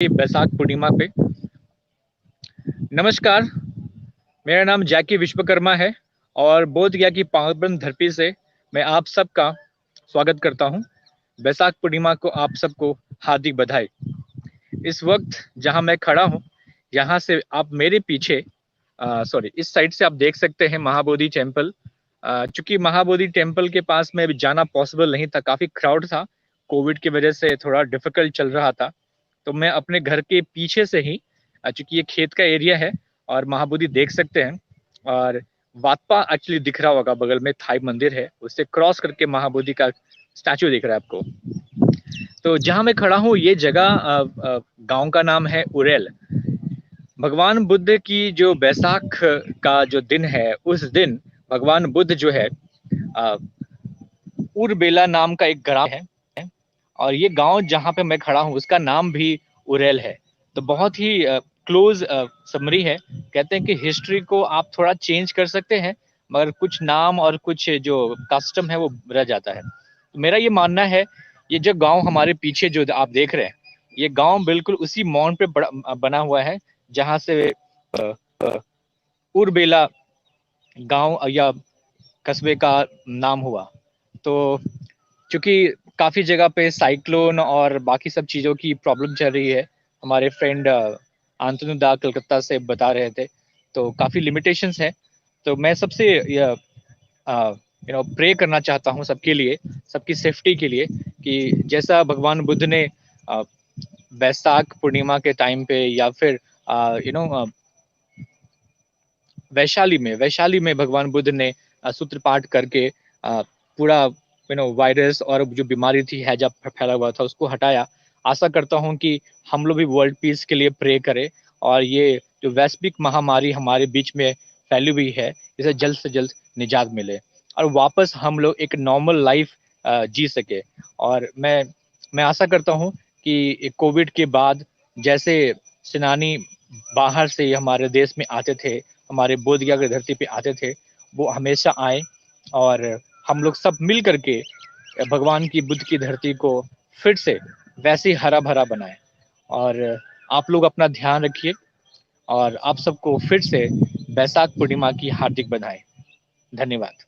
बैसाख पूर्णिमा पे। नमस्कार, मेरा नाम जैकी विश्वकर्मा है और बोध गया की पावन धरती से मैं आप सबका स्वागत करता हूं। बैसाख पूर्णिमा को आप सबको हार्दिक बधाई। इस वक्त जहां मैं खड़ा हूं, यहाँ से आप मेरे पीछे सॉरी इस साइड से आप देख सकते हैं महाबोधि टेम्पल। चूंकि महाबोधि टेम्पल के पास में जाना पॉसिबल नहीं था, काफी क्राउड था, कोविड की वजह से थोड़ा डिफिकल्ट चल रहा था। तो मैं अपने घर के पीछे से ही, चूंकि ये खेत का एरिया है और महाबोधि देख सकते हैं, और वात्पा एक्चुअली दिख रहा होगा, बगल में थाई मंदिर है, उससे क्रॉस करके महाबोधि का स्टैचू दिख रहा है आपको। तो जहां मैं खड़ा हूँ ये जगह, गांव का नाम है उरेल। भगवान बुद्ध की जो बैसाख का जो दिन है, उस दिन भगवान बुद्ध जो है, अ, उरबेला नाम का एक ग्राम है, और ये गांव जहां पे मैं खड़ा हूँ उसका नाम भी उरेल है। तो बहुत ही क्लोज समरी है। कहते हैं कि हिस्ट्री को आप थोड़ा चेंज कर सकते हैं, मगर कुछ नाम और कुछ जो कस्टम है वो रह जाता है। तो मेरा ये मानना है, ये जो गांव हमारे पीछे जो आप देख रहे हैं, ये गांव बिल्कुल उसी माउंट पे बना हुआ है जहां से अ, अ, उरबेला गांव या कस्बे का नाम हुआ। तो चूंकि काफी जगह पे साइक्लोन और बाकी सब चीजों की प्रॉब्लम चल रही है, हमारे फ्रेंड आंतनु दा कलकत्ता से बता रहे थे, तो काफी लिमिटेशंस है। तो मैं सबसे प्रे करना चाहता हूँ सबके लिए, सबकी सेफ्टी के लिए, कि जैसा भगवान बुद्ध ने अ, बैसाख पूर्णिमा के टाइम पे, या फिर यू नो वैशाली में भगवान बुद्ध ने सूत्रपाठ करके पूरा वायरस और जो बीमारी थी, हैजा फैला हुआ था, उसको हटाया। आशा करता हूँ कि हम लोग भी वर्ल्ड पीस के लिए प्रे करें, और ये जो वैश्विक महामारी हमारे बीच में फैली हुई है, इसे जल्द से जल्द निजात मिले और वापस हम लोग एक नॉर्मल लाइफ जी सके। और मैं आशा करता हूँ कि कोविड के बाद जैसे सेनानी बाहर से हमारे देश में आते थे, हमारे बोधगया की धरती पे आते थे, वो हमेशा आए, और हम लोग सब मिल करके भगवान की बुद्ध की धरती को फिर से वैसे ही हरा भरा बनाए। और आप लोग अपना ध्यान रखिए, और आप सबको फिर से बैसाख पूर्णिमा की हार्दिक बधाई। धन्यवाद।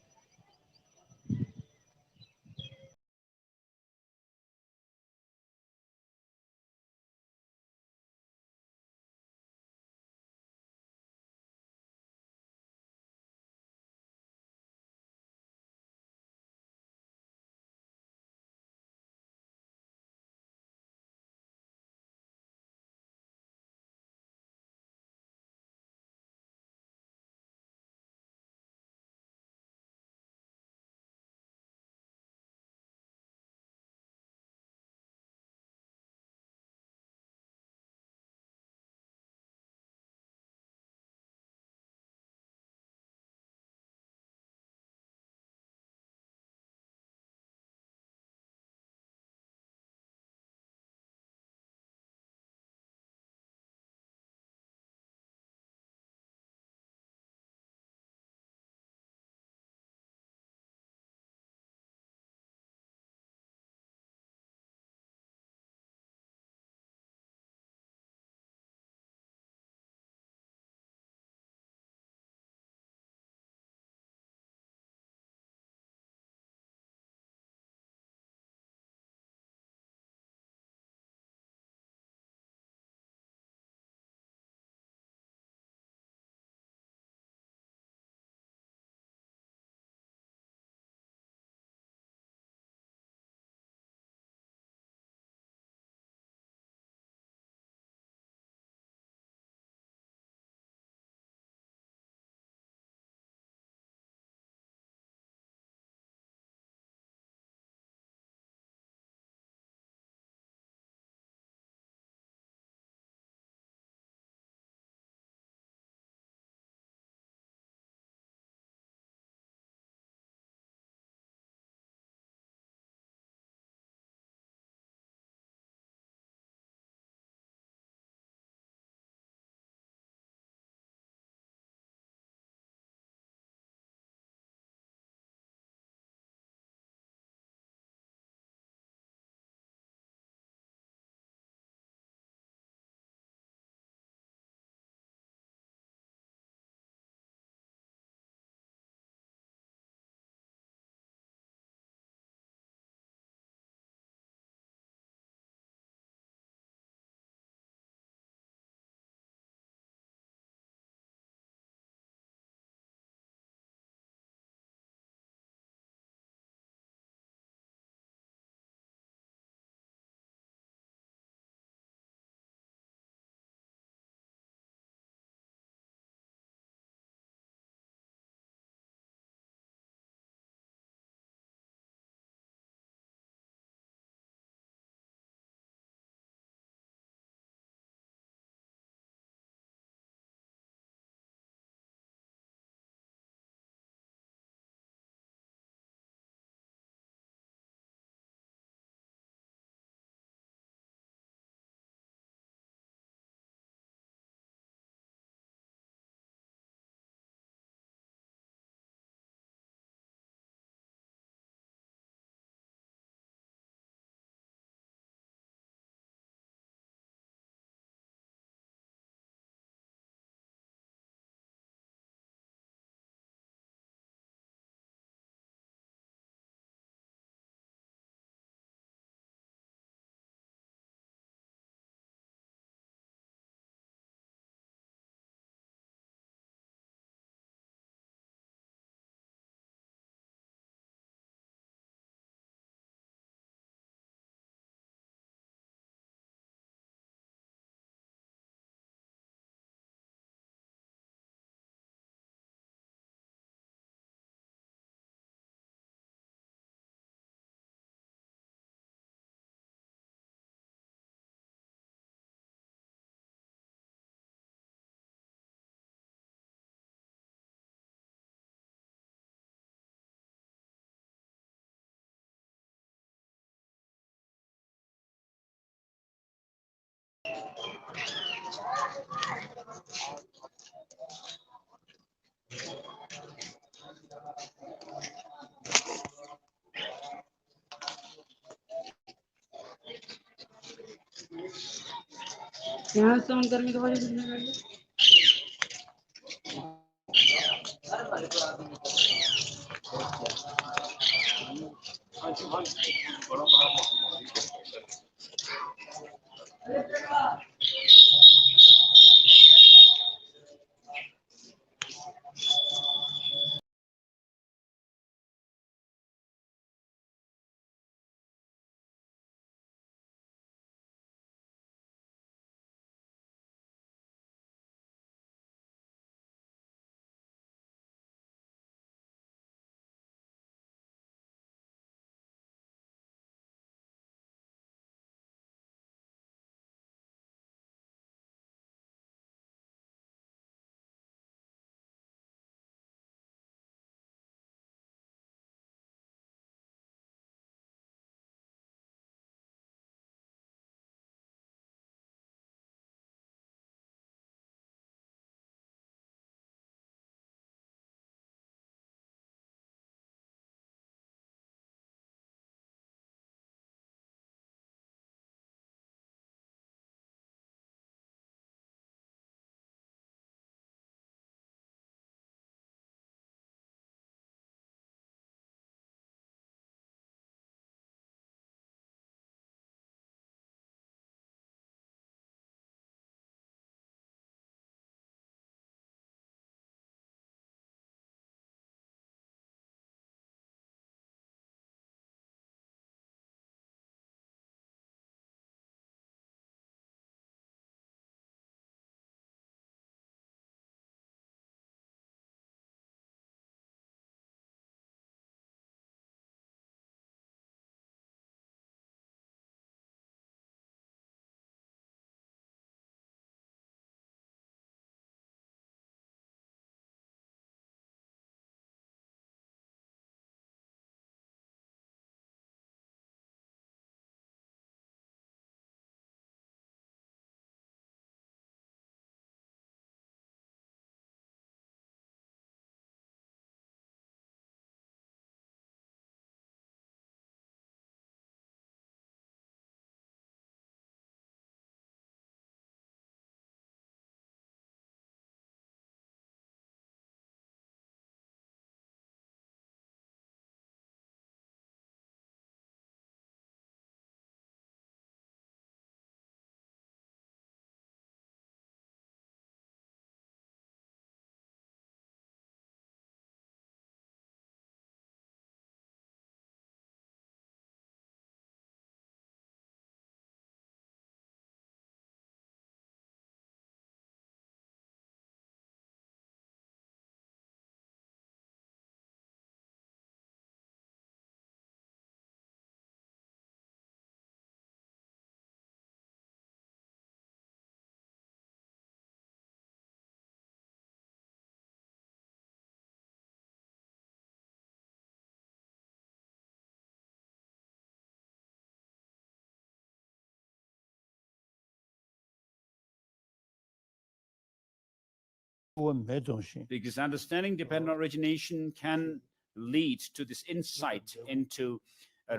Because understanding dependent origination can lead to this insight into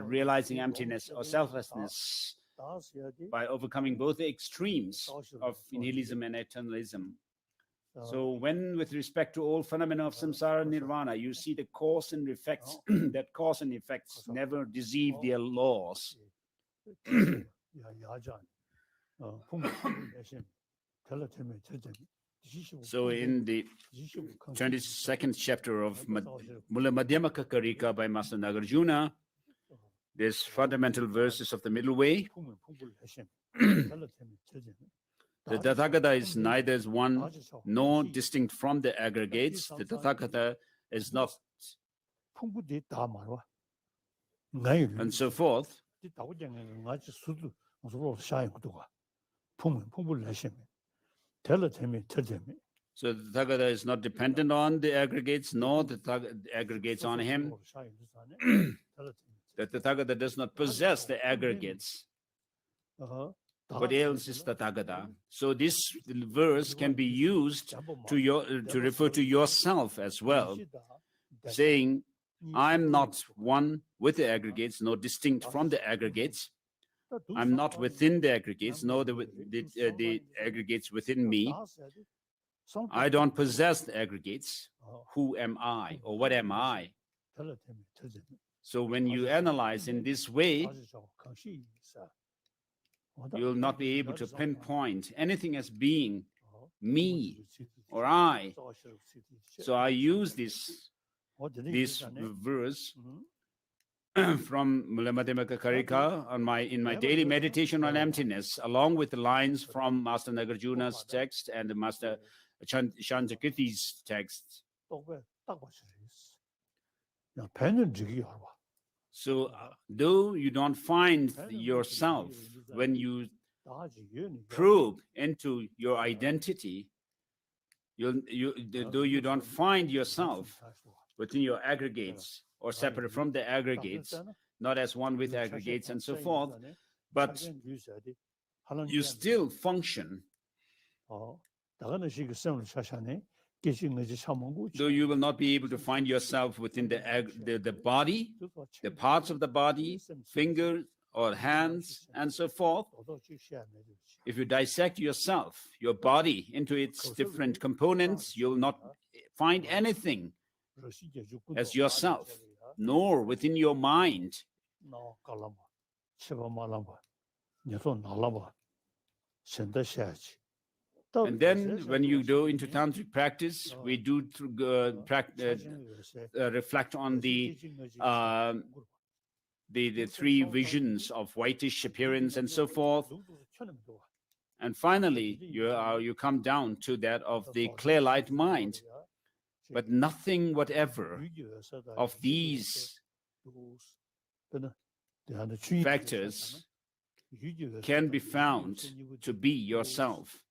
realizing emptiness or selflessness by overcoming both the extremes of nihilism and eternalism. So when, with respect to all phenomena of samsara nirvana, you see the cause and effects, that cause and effects never deceive their laws. So in the 22nd chapter of Mula Madhyamaka Karika by Master Nagarjuna, there's fundamental verses of the middle way. The Tathagata is neither as one nor distinct from the aggregates. The Tathagata is not, and so forth. So the Tathagata is not dependent on the aggregates, nor the aggregates on him. The Tathagata does not possess the aggregates. What else is Tathagata? So this verse can be used to refer to yourself as well, saying, I'm not one with the aggregates, nor distinct from the aggregates. I'm not within the aggregates, nor the aggregates within me. I don't possess the aggregates. Who am I, or what am I? So when you analyze in this way, you will not be able to pinpoint anything as being me or I. So I use this verse from Mulamadhyamaka Karika in my daily meditation on emptiness, along with the lines from Master Nagarjuna's text and the Master Shantakirti's text. So though you don't find yourself when you probe into your identity, though you don't find yourself within your aggregates or separate from the aggregates, not as one with aggregates and so forth, but you still function. Though you will not be able to find yourself within the body, the parts of the body, fingers or hands, and so forth. If you dissect yourself, your body, into its different components, you will not find anything as yourself, nor within your mind. And then when you go into tantric practice, we do reflect on the three visions of whitish appearance and so forth. And finally, you come down to that of the clear light mind. But nothing whatever of these factors can be found to be yourself.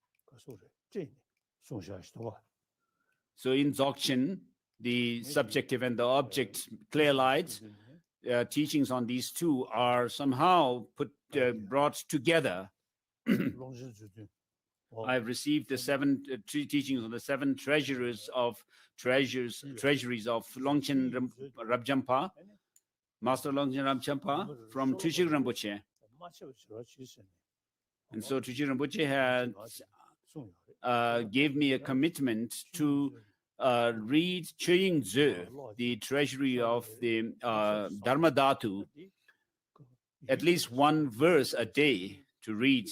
So in Dzogchen, the subjective and the object clear light teachings on these two are somehow brought together. I've received the three teachings on the seven treasuries of Longchen Rabjampa, Master Longchen Rabjampa from Trishik Rinpoche. And so Trishik Rinpoche had gave me a commitment to read Choying Tzu, the treasury of the Dharma Dhatu, at least one verse a day to read.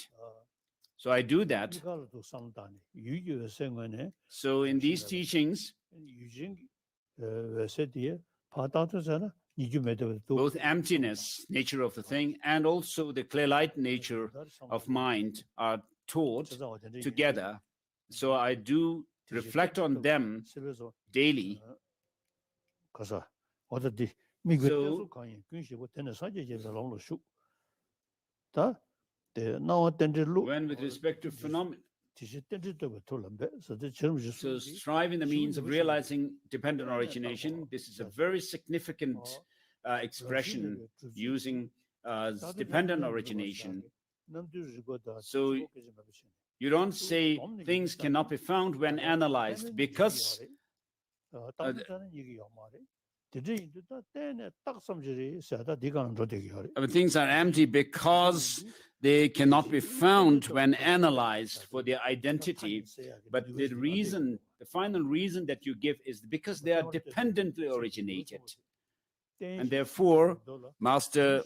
So I do that. So in these teachings, both emptiness, nature of the thing, and also the clear light nature of mind are taught together. So I do reflect on them daily. So when with respect to phenomena, so strive in the means of realizing dependent origination. This is a very significant expression using dependent origination. So you don't say things cannot be found when analyzed because things are empty because they cannot be found when analyzed for their identity. But the final reason that you give is because they are dependently originated. And therefore, Master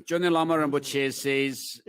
Chone Lama Rinpoche says,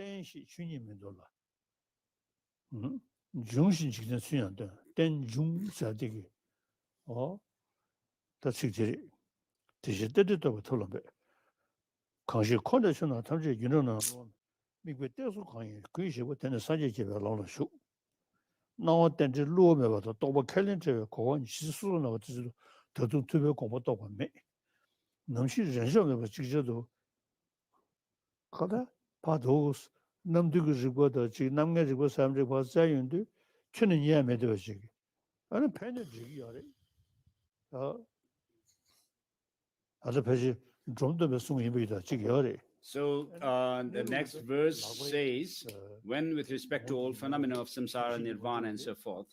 So the next verse says, when with respect to all phenomena of samsara, nirvana, and so forth.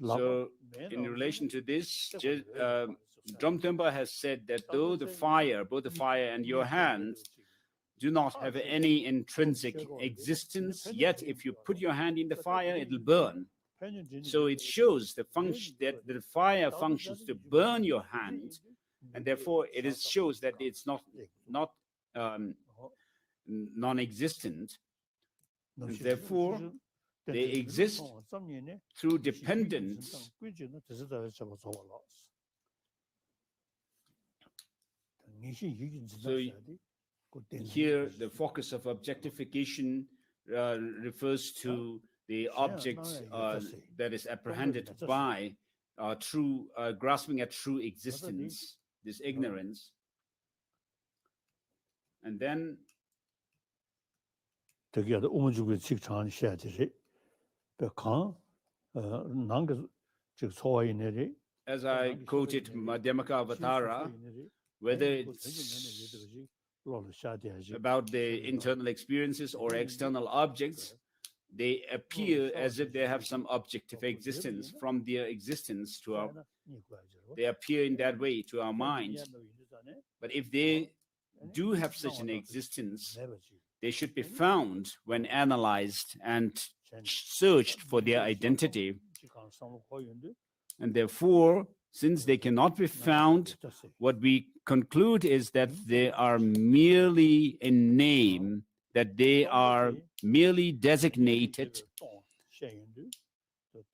So in relation to this, Dromtempa has said that though the fire, both the fire and your hands, do not have any intrinsic existence, yet if you put your hand in the fire, it'll burn. So it shows the function that the fire functions to burn your hand, and therefore it shows that it's not non-existent, and therefore they exist through dependence. So here the focus of objectification refers to the object that is apprehended by true grasping at true existence, this ignorance. And then as I quoted Madhyamaka Avatara, whether it's about the internal experiences or external objects, they appear as if they have some objective existence. From their existence to our, they appear in that way to our mind. But if they do have such an existence, they should be found when analyzed and searched for their identity. And therefore, since they cannot be found, what we conclude is that they are merely a name, that they are merely designated.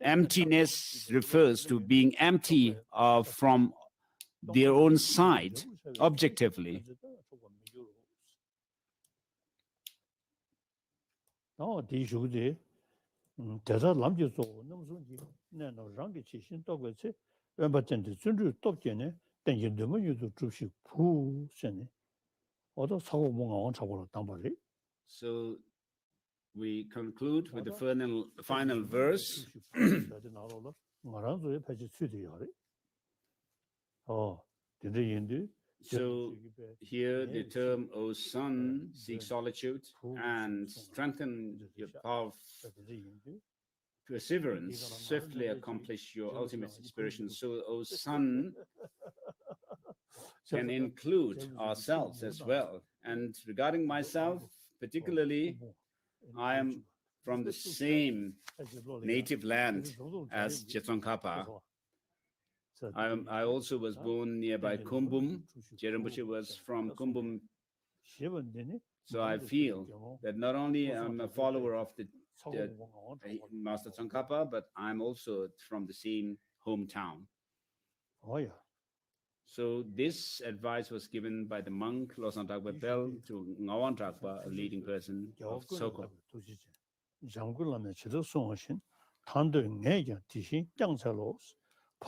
Emptiness refers to being empty from their own side, objectively. So we conclude with the final verse. So here the term, O son, seek solitude and strengthen your power of perseverance, swiftly accomplish your ultimate aspiration. So, O son, can include ourselves as well. And regarding myself, particularly, I am from the same native land as Tsongkhapa. I also was born nearby Kumbum. Rinpoche was from Kumbum. So I feel that not only I'm a follower of the Master Tsongkhapa, but I'm also from the same hometown. So this advice was given by the monk Losang Dragpa Pel to Ngawang Dragpa, a leading person of Soko.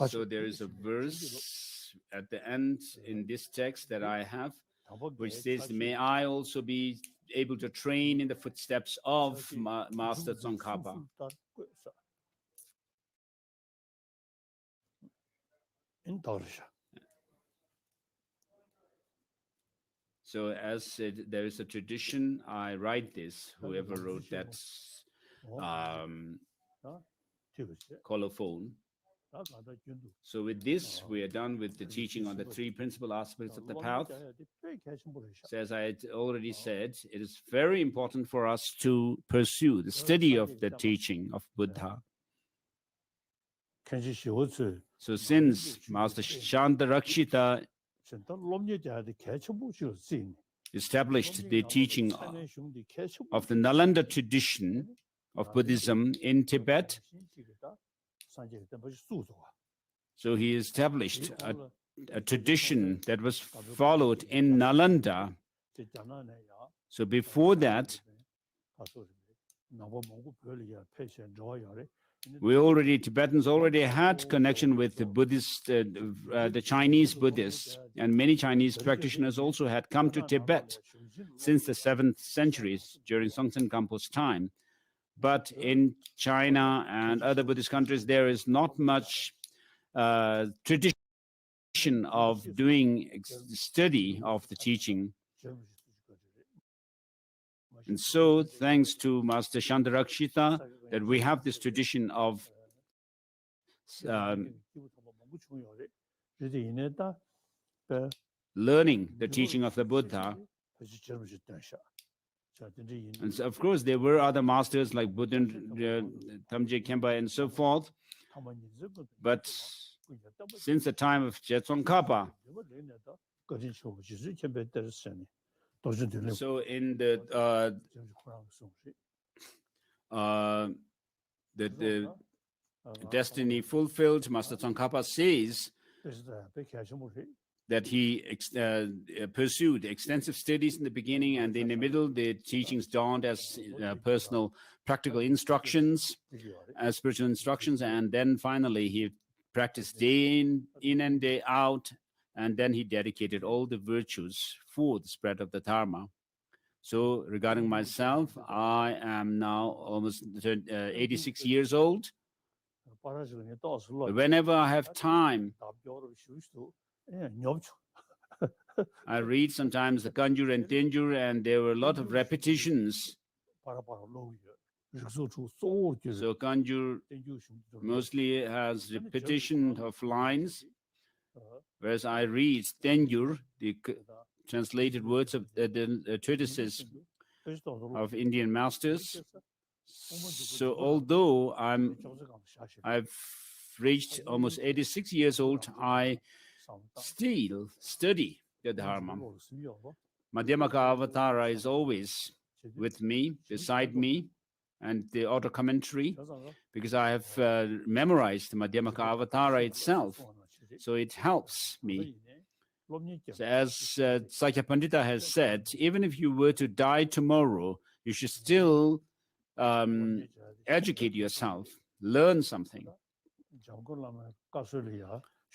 So there is a verse at the end in this text that I have, which says, may I also be able to train in the footsteps of Master Tsongkhapa. So as there is a tradition, I write this, whoever wrote that colophon. So with this, we are done with the teaching on the three principal aspects of the path. So as I had already said, it is very important for us to pursue the study of the teaching of Buddha. So since Master Shantarakshita established the teaching of the Nalanda tradition of Buddhism in Tibet, so he established a tradition that was followed in Nalanda. So before that, Tibetans already had connection with the Buddhist, the Chinese Buddhists, and many Chinese practitioners also had come to Tibet since the 7th century during Songtsen Gampo's time. But in China and other Buddhist countries, there is not much tradition of doing study of the teaching. And so, thanks to Master Shantarakshita, that we have this tradition of learning the teaching of the Buddha. And so, of course, there were other masters like Buddhan, Tamje Khenpa, and so forth. But since the time of Tsongkhapa, so in the Destiny Fulfilled, Master Tsongkhapa says that he pursued extensive studies in the beginning, and in the middle, the teachings dawned as personal practical instructions, as spiritual instructions, and then finally he practiced day in and day out, and then he dedicated all the virtues for the spread of the Dharma. So regarding myself, I am now almost 86 years old. Whenever I have time, I read sometimes the Kanjur and Tenjur, and there were a lot of repetitions. So Kanjur mostly has repetition of lines, whereas I read Tenjur, the translated words of the treatises of Indian masters. So although I've reached almost 86 years old, I still study the Dharma. Madhyamaka Avatara is always with me, beside me, and the auto commentary, because I have memorized the Madhyamaka Avatara itself, so it helps me. So as Sakya Pandita has said, even if you were to die tomorrow, you should still educate yourself, learn something.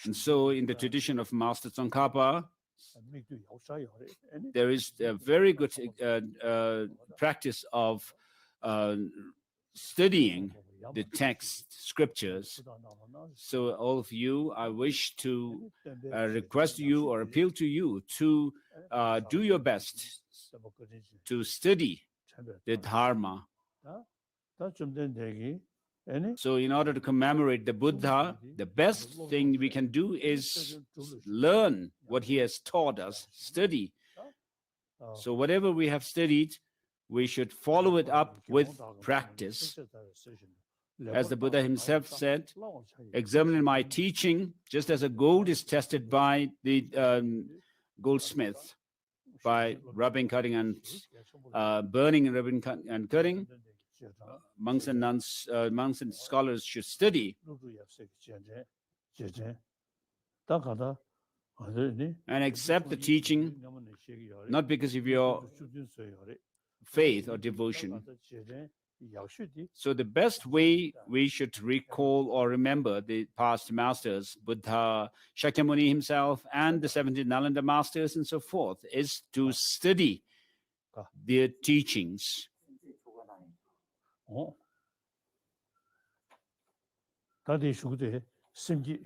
And so in the tradition of Master Tsongkhapa, there is a very good practice of studying the text, scriptures. So all of you, I wish to request you or appeal to you to do your best to study the Dharma. So in order to commemorate the Buddha, the best thing we can do is learn what he has taught us, study. So whatever we have studied, we should follow it up with practice. As the Buddha himself said, examine my teaching just as a gold is tested by the goldsmith, by rubbing, cutting, and burning, rubbing, and cutting. Monks and nuns, monks and scholars should study and accept the teaching, not because of your faith or devotion. So the best way we should recall or remember the past masters, Buddha, Shakyamuni himself, and the 17 Nalanda masters and so forth, is to study their teachings. 다들 죽되 심지